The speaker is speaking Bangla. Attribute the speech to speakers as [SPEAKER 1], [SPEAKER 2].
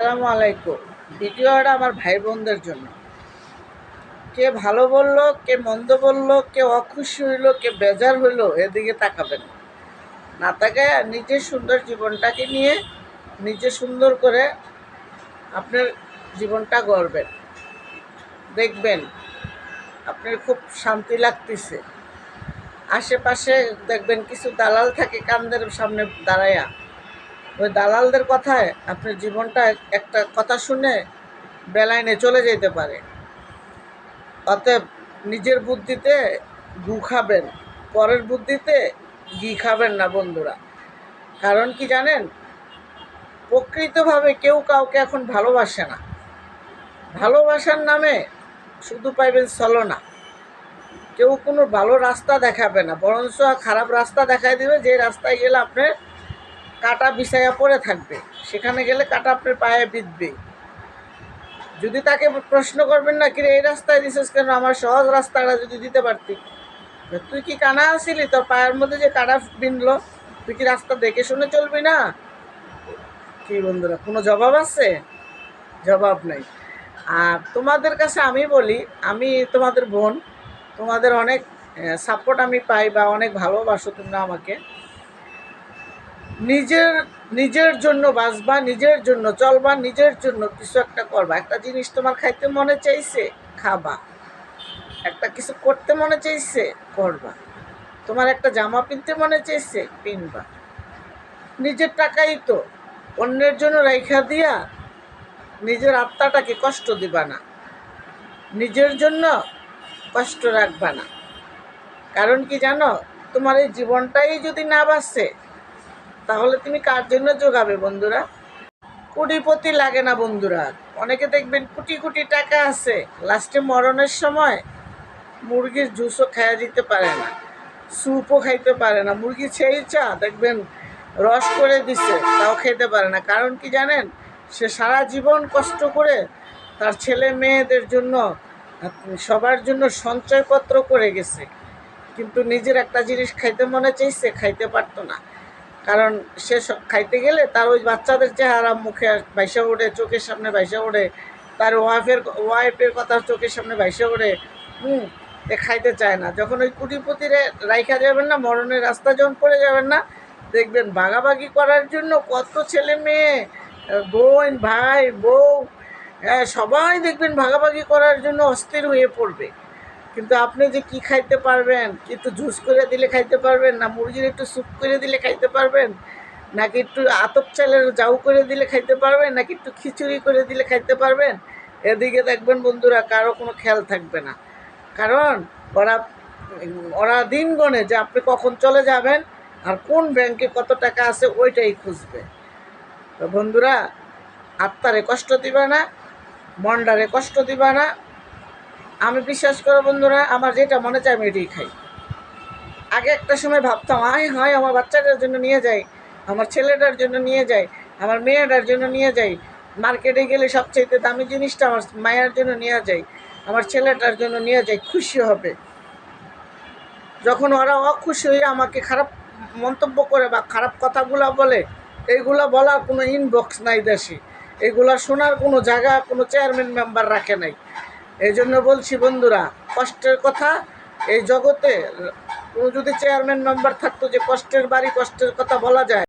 [SPEAKER 1] আসসালামু আলাইকুম। ভিডিওটা আমার ভাই বোনদের জন্য। কে ভালো বললো, কে মন্দ বললো, কে অখুশি হইলো, কে বেজার হইলো, এদিকে তাকাবেন না। না তাকায় নিজের সুন্দর জীবনটাকে নিয়ে নিজে সুন্দর করে আপনার জীবনটা গড়বেন। দেখবেন আপনার খুব শান্তি লাগতেছে। আশেপাশে দেখবেন কিছু দালাল থাকে কান্দের সামনে দাঁড়ায়া, ওই দালালদের কথায় আপনার জীবনটা একটা কথা শুনে বেলাইনে চলে যেতে পারে। অতএব নিজের বুদ্ধিতে গু খাবেন, পরের বুদ্ধিতে ঘি খাবেন না বন্ধুরা। কারণ কি জানেন, প্রকৃতভাবে কেউ কাউকে এখন ভালোবাসে না। ভালোবাসার নামে শুধু পাইবেন ছলনা। কেউ কোনো ভালো রাস্তা দেখাবে না, বরঞ্চ খারাপ রাস্তা দেখাই দেবে, যে রাস্তায় গেলে আপনার কাটা বিছাইয়া পড়ে থাকবে, সেখানে গেলে কাটা আপনার পায়ে বিঁধবে। যদি তাকে প্রশ্ন করবেন না, কিরে এই রাস্তায় দিছিস কেন, আমার সহজ রাস্তাটা যদি দিতে পারতি। তুই কি কানা আসিলি, তোর পায়ের মধ্যে যে কাটা বিনলো, তুই কি রাস্তা দেখে শুনে চলবি না? কি বন্ধুরা, কোনো জবাব আছে? জবাব নাই। আর তোমাদের কাছে আমি বলি, আমি তোমাদের বোন, তোমাদের অনেক সাপোর্ট আমি পাই বা অনেক ভালোবাসো তোমরা আমাকে। নিজের নিজের জন্য বাঁচবা, নিজের জন্য চলবা, নিজের জন্য কিছু একটা করবা। একটা জিনিস তোমার খাইতে মনে চাইছে, খাবা। একটা কিছু করতে মনে চাইছে, করবা। তোমার একটা জামা কিনতে মনে চাইছে, কিনবা। নিজের টাকাই তো অন্যের জন্য রাইখা দিয়া নিজের আত্মাটাকে কষ্ট দিবা না, নিজের জন্য কষ্ট রাখবা না। কারণ কি জানো, তোমার এই জীবনটাই যদি না বাঁচে, তাহলে তুমি কার জন্য যোগাবে বন্ধুরা? কোটিপতি লাগে না বন্ধুরা। অনেকে দেখবেন কোটি কোটি টাকা আছে, লাস্টে মরণের সময় মুরগির জুসও খাইয়া দিতে পারে না, স্যুপও খাইতে পারে না। মুরগি সেই চা দেখবেন রস করে দিচ্ছে, তাও খেতে পারে না। কারণ কি জানেন, সে সারা জীবন কষ্ট করে তার ছেলে মেয়েদের জন্য, সবার জন্য সঞ্চয়পত্র করে গেছে, কিন্তু নিজের একটা জিনিস খাইতে মনে চাইছে, খাইতে পারতো না। কারণ সে খাইতে গেলে তার ওই বাচ্চাদের চেহারা মুখে ভাইসা ওঠে, চোখের সামনে ভাইসা ওঠে, তার ওয়াইফের কথা চোখের সামনে ভাইসা ওঠে। এ খাইতে চায় না। যখন ওই কুটিপতিরে রাইখা যাবেন না, মরণের রাস্তা যখন পড়ে যাবেন না, দেখবেন ভাগাভাগি করার জন্য কত ছেলে মেয়ে, বোন ভাই বউ, সবাই দেখবেন ভাগাভাগি করার জন্য অস্থির হয়ে পড়বে। কিন্তু আপনি যে কি খাইতে পারবেন, একটু জুস করে দিলে খাইতে পারবেন না, মুরগির একটু স্যুপ করে দিলে খাইতে পারবেন, নাকি একটু আতপ চালের জাউ করে দিলে খাইতে পারবেন, নাকি একটু খিচুড়ি করে দিলে খাইতে পারবেন, এদিকে দেখবেন বন্ধুরা কারো কোনো খেয়াল থাকবে না। কারণ ওরা ওরা দিন গণে যে আপনি কখন চলে যাবেন আর কোন ব্যাংকে কত টাকা আছে ওইটাই খুঁজবে। তো বন্ধুরা, আত্মারে কষ্ট দিবা না, মনটারে কষ্ট দিবা না। আমি বিশ্বাস করো বন্ধুরা, আমার যেটা মনে চায় আমি এটাই খাই। আগে একটা সময় ভাবতাম, হয় আমার বাচ্চাটার জন্য নিয়ে যাই, আমার ছেলেটার জন্য নিয়ে যাই, আমার মেয়েটার জন্য নিয়ে যাই। মার্কেটে গেলে সবচেয়ে দামি জিনিসটা আমার মায়ের জন্য নিয়ে যাই, আমার ছেলেটার জন্য নিয়ে যাই, খুশি হবে। যখন ওরা অখুশি হয়ে আমাকে খারাপ মন্তব্য করে বা খারাপ কথাগুলো বলে, এইগুলো বলার কোনো ইনবক্স নাই দেশে, এগুলো শোনার কোনো জায়গা কোনো চেয়ারম্যান মেম্বার রাখে নাই। এই জন্য বলছি বন্ধুরা, কষ্টের কথা এই জগতে কোনো যদি চেয়ারম্যান মেম্বার থাকতো যে কষ্টের বাড়ি কষ্টের কথা বলা যায়,